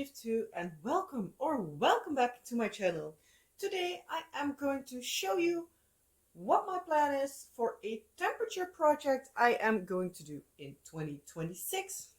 2022 and welcome back to my channel. Today I am going to show you what my plan is for a temperature project I am going to do in 2026.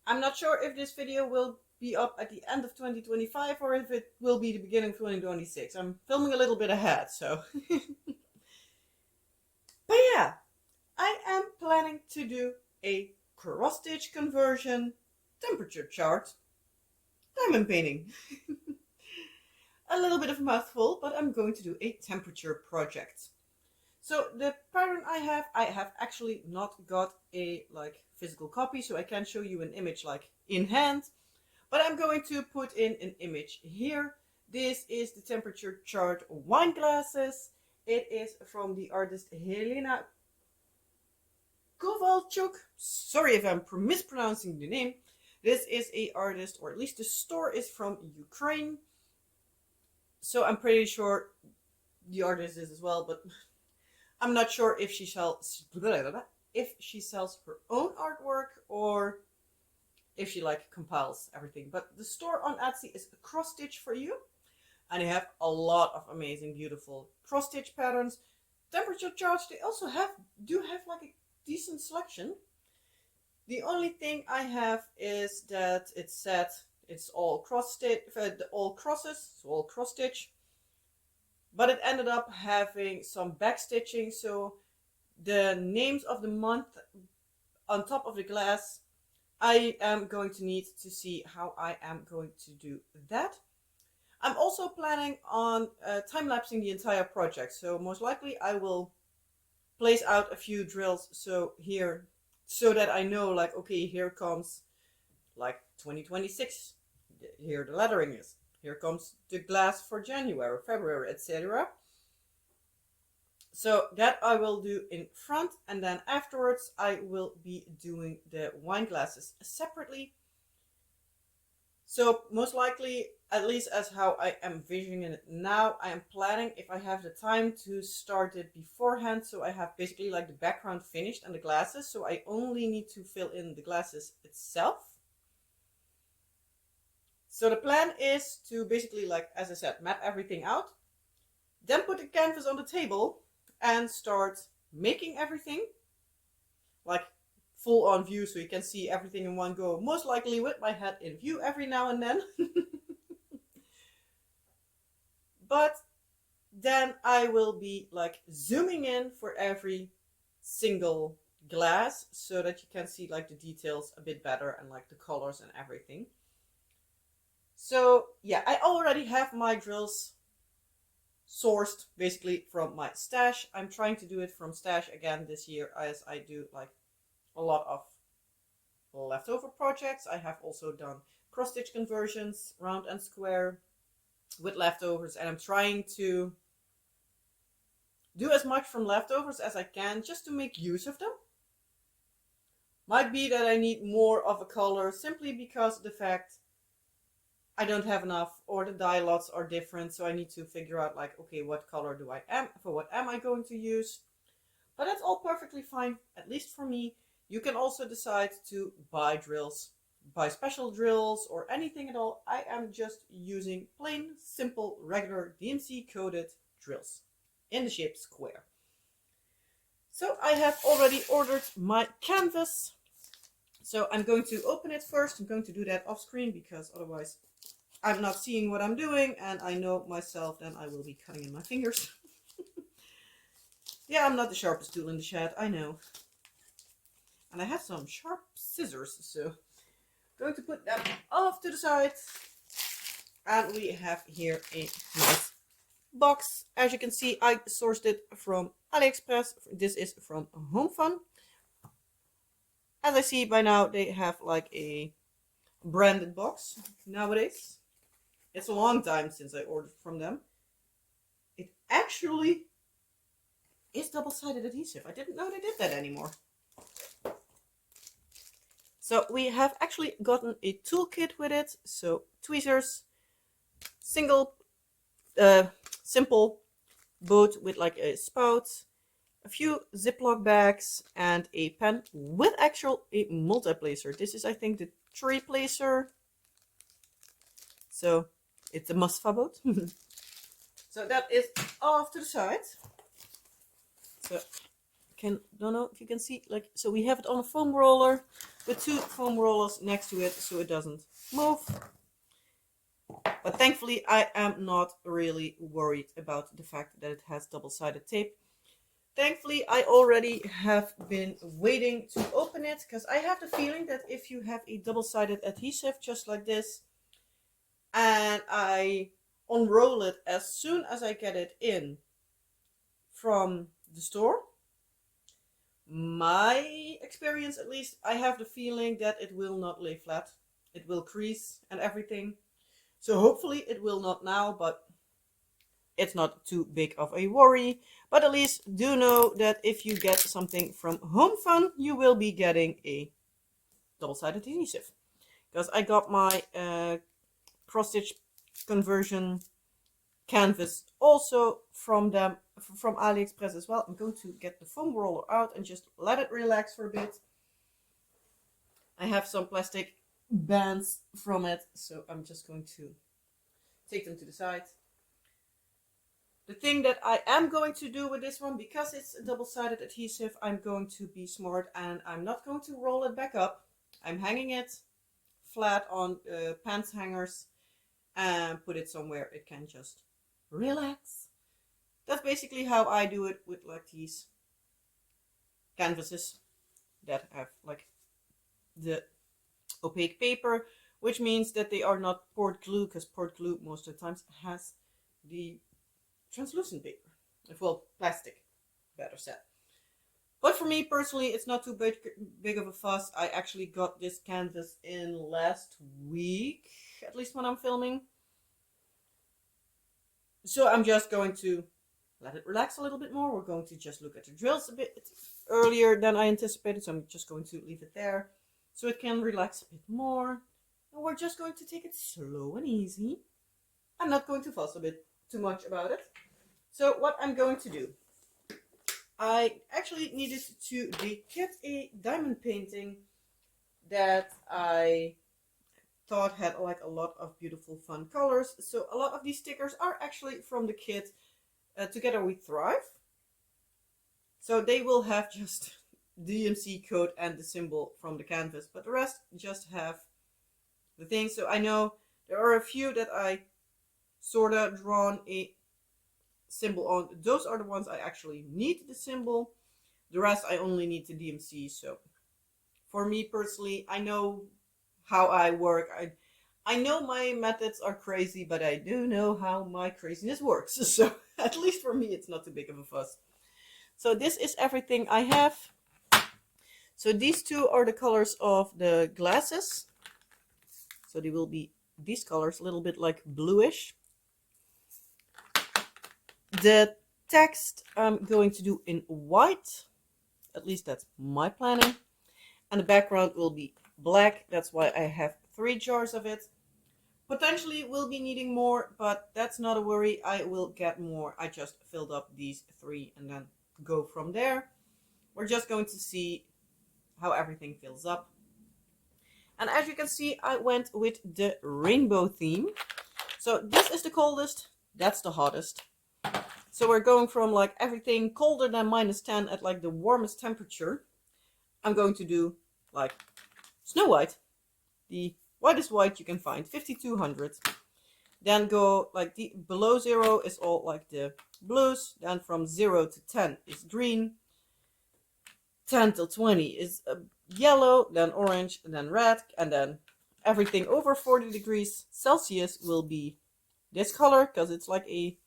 I'm not sure if this video will be up at the end of 2025 or if it will be the beginning of 2026. I'm filming a little bit ahead, so. But yeah, I am planning to do a cross-stitch conversion temperature chart diamond painting. A little bit of a mouthful, but I'm going to do a temperature project. So the pattern I have actually not got a physical copy, so I can't show you an image in hand, but I'm going to put in an image here. This is the temperature chart wine glasses. It is from the artist Helena Kovalchuk. Sorry if I'm mispronouncing the name. This is a artist, or at least the store is from Ukraine. So I'm pretty sure the artist is as well, but I'm not sure if she sells her own artwork or if she compiles everything. But the store on Etsy is a cross stitch for you, and they have a lot of amazing, beautiful cross stitch patterns. Temperature charts, they also do have a decent selection. The only thing I have is that it said it's all cross stitch, all crosses, so all cross stitch. But it ended up having some back stitching, so the names of the month on top of the glass, I am going to need to see how I am going to do that. I'm also planning on time-lapsing the entire project, so most likely I will place out a few drills so that I know okay, here comes 2026, here the lettering is, here comes the glass for January, February, etc. So that I will do in front, and then afterwards I will be doing the wine glasses separately. So most likely, at least as how I am visioning it now, I am planning, if I have the time, to start it beforehand, so I have basically the background finished and the glasses, so I only need to fill in the glasses itself. So the plan is to basically, as I said, map everything out, then put the canvas on the table and start making everything full on view, so you can see everything in one go, most likely with my head in view every now and then. But then I will be zooming in for every single glass so that you can see the details a bit better and the colors and everything. So yeah, I already have my drills sourced basically from my stash. I'm trying to do it from stash again this year, as I do a lot of leftover projects. I have also done cross stitch conversions, round and square, with leftovers, and I'm trying to do as much from leftovers as I can just to make use of them. Might be that I need more of a color simply because of the fact I don't have enough, or the dye lots are different, so I need to figure out okay, what color what am I going to use. But that's all perfectly fine, at least for me. You can also decide to buy drills, buy special drills, or anything at all. I am just using plain, simple, regular DMC coded drills in the shape square. So I have already ordered my canvas. So I'm going to open it first. I'm going to do that off screen because otherwise I'm not seeing what I'm doing, and I know myself, then I will be cutting in my fingers. Yeah, I'm not the sharpest tool in the shed, I know. And I have some sharp scissors, so I'm going to put them off to the side. And we have here a nice box. As you can see, I sourced it from AliExpress. This is from Home Fun. As I see by now, they have a branded box nowadays. It's a long time since I ordered from them. It actually is double-sided adhesive. I didn't know they did that anymore. So we have actually gotten a toolkit with it. So tweezers, simple boat with a spout, a few Ziploc bags, and a pen with a multi-placer. This is, I think, the tree placer. So it's a musfaboot. So that is off to the side. So don't know if you can see, like, so we have it on a foam roller with 2 foam rollers next to it so it doesn't move. But thankfully I am not really worried about the fact that it has double-sided tape. Thankfully I already have been waiting to open it, because I have the feeling that if you have a double-sided adhesive just like this and I unroll it as soon as I get it in from the store, my experience at least, I have the feeling that it will not lay flat. It will crease and everything. So hopefully it will not now, but it's not too big of a worry. But at least do know that if you get something from Home Fun, you will be getting a double-sided adhesive. Because I got my cross-stitch conversion canvas also from them, from AliExpress as well. I'm going to get the foam roller out and just let it relax for a bit. I have some plastic bands from it, so I'm just going to take them to the side. The thing that I am going to do with this one, because it's a double-sided adhesive, I'm going to be smart and I'm not going to roll it back up. I'm hanging it flat on pants hangers and put it somewhere it can just relax. That's basically how I do it with like these canvases that have like the opaque paper, which means that they are not poured glue, because poured glue most of the times has the translucent paper, well, plastic, better said. But for me personally, it's not too big of a fuss. I actually got this canvas in last week, at least when I'm filming. So I'm just going to let it relax a little bit more. We're going to just look at the drills a bit earlier than I anticipated, so I'm just going to leave it there so it can relax a bit more. And we're just going to take it slow and easy. I'm not going to fuss a bit too much about it. So what I'm going to do, I actually needed to get a diamond painting that I thought had like a lot of beautiful fun colors. So a lot of these stickers are actually from the kit Together We Thrive. So they will have just DMC code and the symbol from the canvas, but the rest just have the thing. So I know there are a few that I sort of drawn a symbol on. Those are the ones I actually need the symbol. The rest I only need the DMC. So for me personally, I know how I work. I know my methods are crazy, but I do know how my craziness works. So at least for me, it's not too big of a fuss. So this is everything I have. So these two are the colors of the glasses. So they will be these colors, a little bit like bluish. The text I'm going to do in white. At least that's my planning. And the background will be black. That's why I have 3 jars of it. Potentially will be needing more, but that's not a worry. I will get more. I just filled up these 3 and then go from there. We're just going to see how everything fills up. And as you can see, I went with the rainbow theme. So this is the coldest, that's the hottest. So we're going from like everything colder than -10 at like the warmest temperature. I'm going to do like Snow White, the whitest white you can find, 5200. Then go like the below 0 is all like the blues. Then from 0 to 10 is green. 10 till 20 is yellow, then orange, and then red. And then everything over 40 degrees Celsius will be this color, because it's like a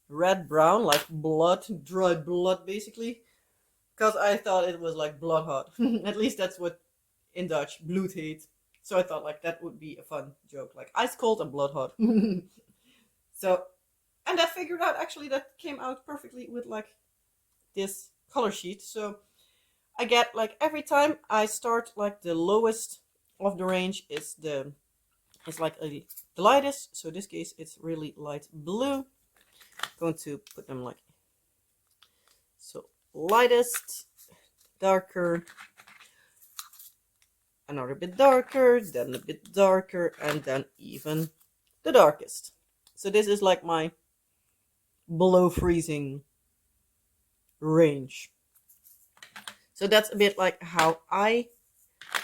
red-brown, like blood, dried blood basically. Because I thought it was like blood hot. At least that's what in Dutch, bloed heet. So I thought like that would be a fun joke, like ice cold and blood hot. So, and that figured out, actually that came out perfectly with like this color sheet. So I get like every time I start, like the lowest of the range is the lightest. So in this case it's really light blue. Going to put them like so, lightest, darker, another bit darker, then a bit darker, and then even the darkest. So this is like my below freezing range. So that's a bit like how I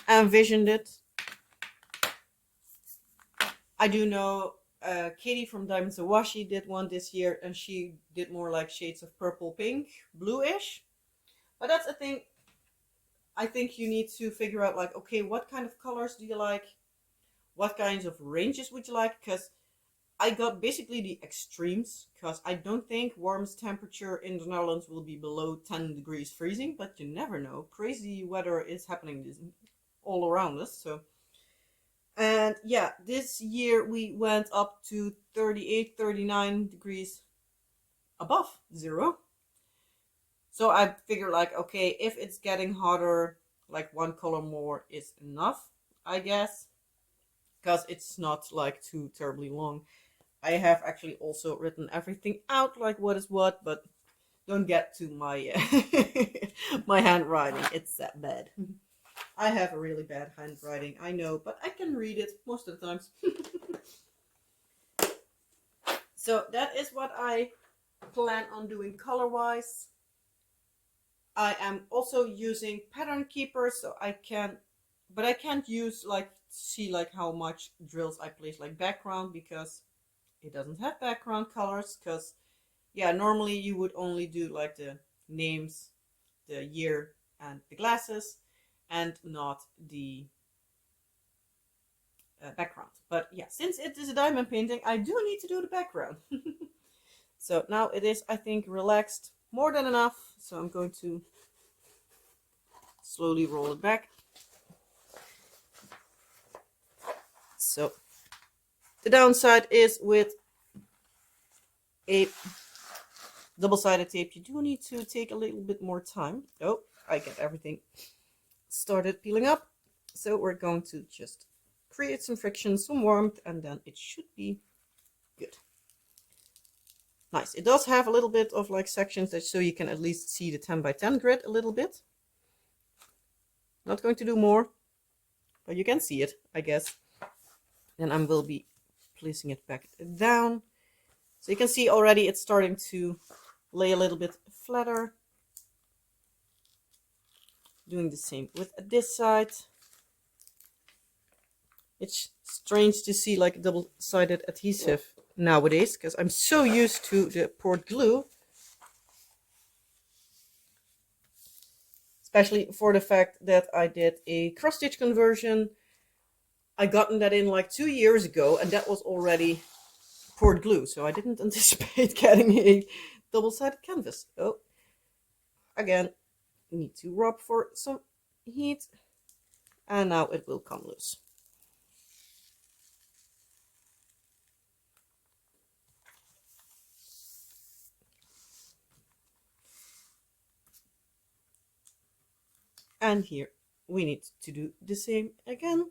envisioned it. I do know Katie from Diamonds and Washi did one this year, and she did more like shades of purple, pink, bluish. But that's a thing. I think you need to figure out like, okay, what kind of colors do you like? What kinds of ranges would you like? Because I got basically the extremes, because I don't think warmest temperature in the Netherlands will be below 10 degrees freezing, but you never know. Crazy weather is happening all around us. So, and yeah, this year we went up to 38, 39 degrees above zero. So I figured like, okay, if it's getting hotter, like one color more is enough, I guess, because it's not like too terribly long. I have actually also written everything out, like what is what, but don't get to my my handwriting. It's that bad. I have a really bad handwriting, I know, but I can read it most of the times. So that is what I plan on doing color-wise. I am also using pattern keepers, so I can, but I can't use like see like how much drills I place like background, because it doesn't have background colors. Because yeah, normally you would only do like the names, the year, and the glasses, and not the background. But yeah, since it is a diamond painting, I do need to do the background. So now it is, I think, relaxed more than enough. So I'm going to slowly roll it back. So the downside is with a double-sided tape, you do need to take a little bit more time. Oh, I get everything started peeling up. So we're going to just create some friction, some warmth, and then it should be good. Nice. It does have a little bit of like sections that so you can at least see the 10 by 10 grid a little bit. Not going to do more, but you can see it, I guess. Then I will be placing it back down. So you can see already it's starting to lay a little bit flatter. Doing the same with this side. It's strange to see like double-sided adhesive nowadays, because I'm so used to the poured glue. Especially for the fact that I did a cross-stitch conversion. I gotten that in like 2 years ago, and that was already poured glue, so I didn't anticipate getting a double-sided canvas. Oh, again, we need to rub for some heat, and now it will come loose. And here we need to do the same again.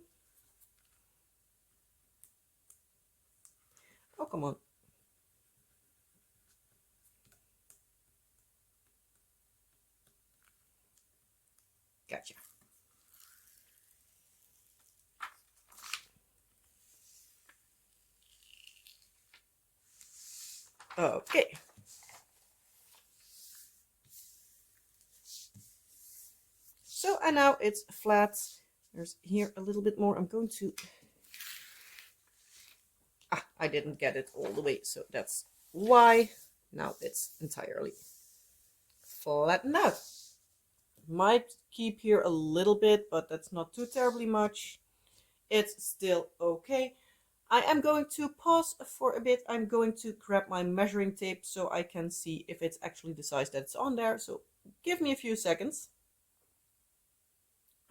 Oh, come on. Gotcha. Okay. So, and now it's flat. There's here a little bit more. I'm going to... I didn't get it all the way, so that's why. Now it's entirely flattened out. Might keep here a little bit, but that's not too terribly much. It's still okay. I am going to pause for a bit. I'm going to grab my measuring tape so I can see if it's actually the size that's on there. So give me a few seconds.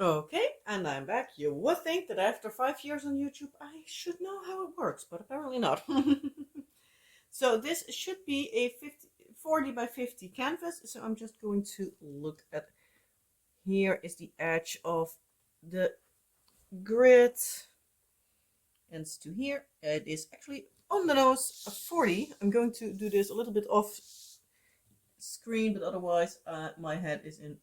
Okay, and I'm back. You would think that after 5 years on YouTube, I should know how it works, but apparently not. So this should be a 40 by 50 canvas. So I'm just going to look at, here is the edge of the grid. Ends to here. It is actually on the nose of 40. I'm going to do this a little bit off screen, but otherwise my head is in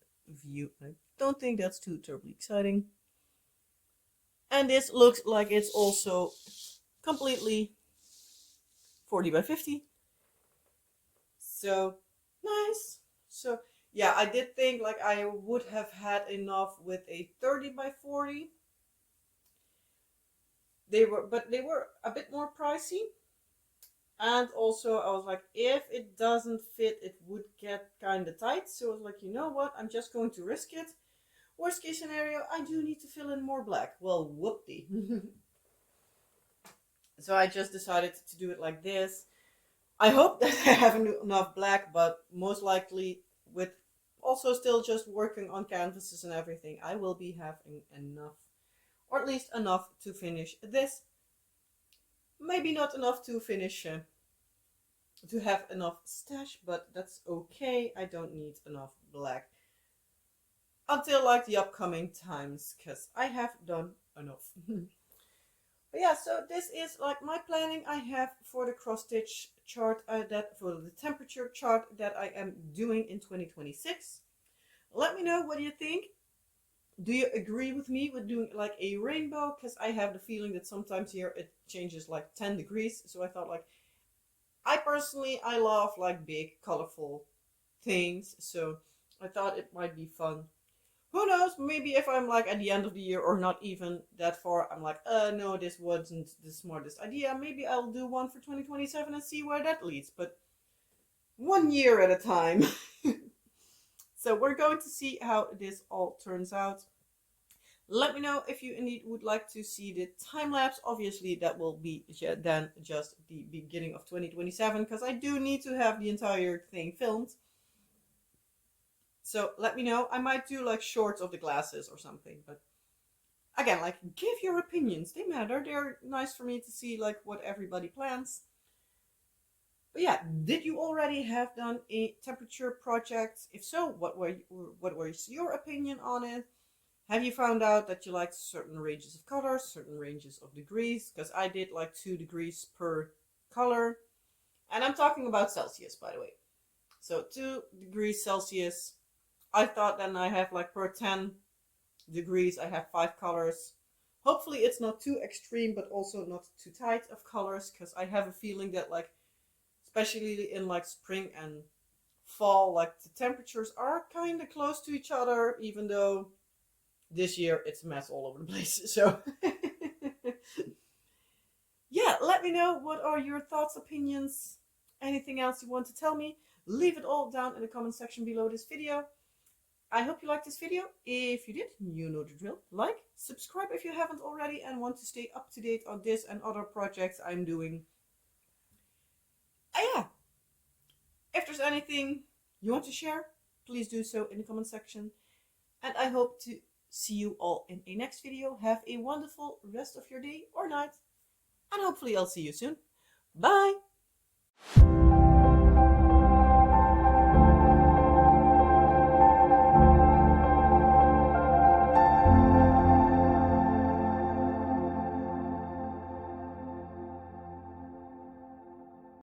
view. I don't think that's too terribly exciting. And this looks like it's also completely 40 by 50. So nice. So yeah, I did think like I would have had enough with a 30 by 40. They were a bit more pricey. And also I was like, if it doesn't fit, it would get kind of tight. So I was like, you know what? I'm just going to risk it. Worst case scenario, I do need to fill in more black. Well, whoopty. So I just decided to do it like this. I hope that I have enough black, but most likely with also still just working on canvases and everything, I will be having enough, or at least enough to finish this. Maybe not enough to finish, to have enough stash, but that's okay. I don't need enough black until like the upcoming times, because I have done enough. But yeah, so this is like my planning I have for the cross stitch chart, that for the temperature chart that I am doing in 2026. Let me know, what do you think? Do you agree with me with doing like a rainbow? Because I have the feeling that sometimes here it changes like 10 degrees. So I thought like, I personally, I love like big colorful things. So I thought it might be fun. Who knows, maybe if I'm like at the end of the year or not even that far, I'm like, no, this wasn't the smartest idea. Maybe I'll do one for 2027 and see where that leads. But 1 year at a time. So we're going to see how this all turns out. Let me know if you indeed would like to see the time lapse. Obviously, that will be then just the beginning of 2027, because I do need to have the entire thing filmed. So let me know. I might do like shorts of the glasses or something, but again, like, give your opinions. They matter. They're nice for me to see like what everybody plans. But yeah, did you already have done a temperature project? If so, what was your opinion on it? Have you found out that you liked certain ranges of colors, certain ranges of degrees? Because I did like 2 degrees per color. And I'm talking about Celsius, by the way. So 2 degrees Celsius. I thought then I have like per 10 degrees, I have 5 colors. Hopefully it's not too extreme, but also not too tight of colors. Because I have a feeling that like, especially in like spring and fall, like the temperatures are kind of close to each other, even though this year it's a mess all over the place. So yeah, let me know, what are your thoughts, opinions, anything else you want to tell me. Leave it all down in the comment section below this video. I hope you liked this video. If you did, you know the drill. Like, subscribe if you haven't already and want to stay up to date on this and other projects I'm doing. Yeah, if there's anything you want to share, please do so in the comment section. And I hope to see you all in a next video. Have a wonderful rest of your day or night. And hopefully I'll see you soon. Bye!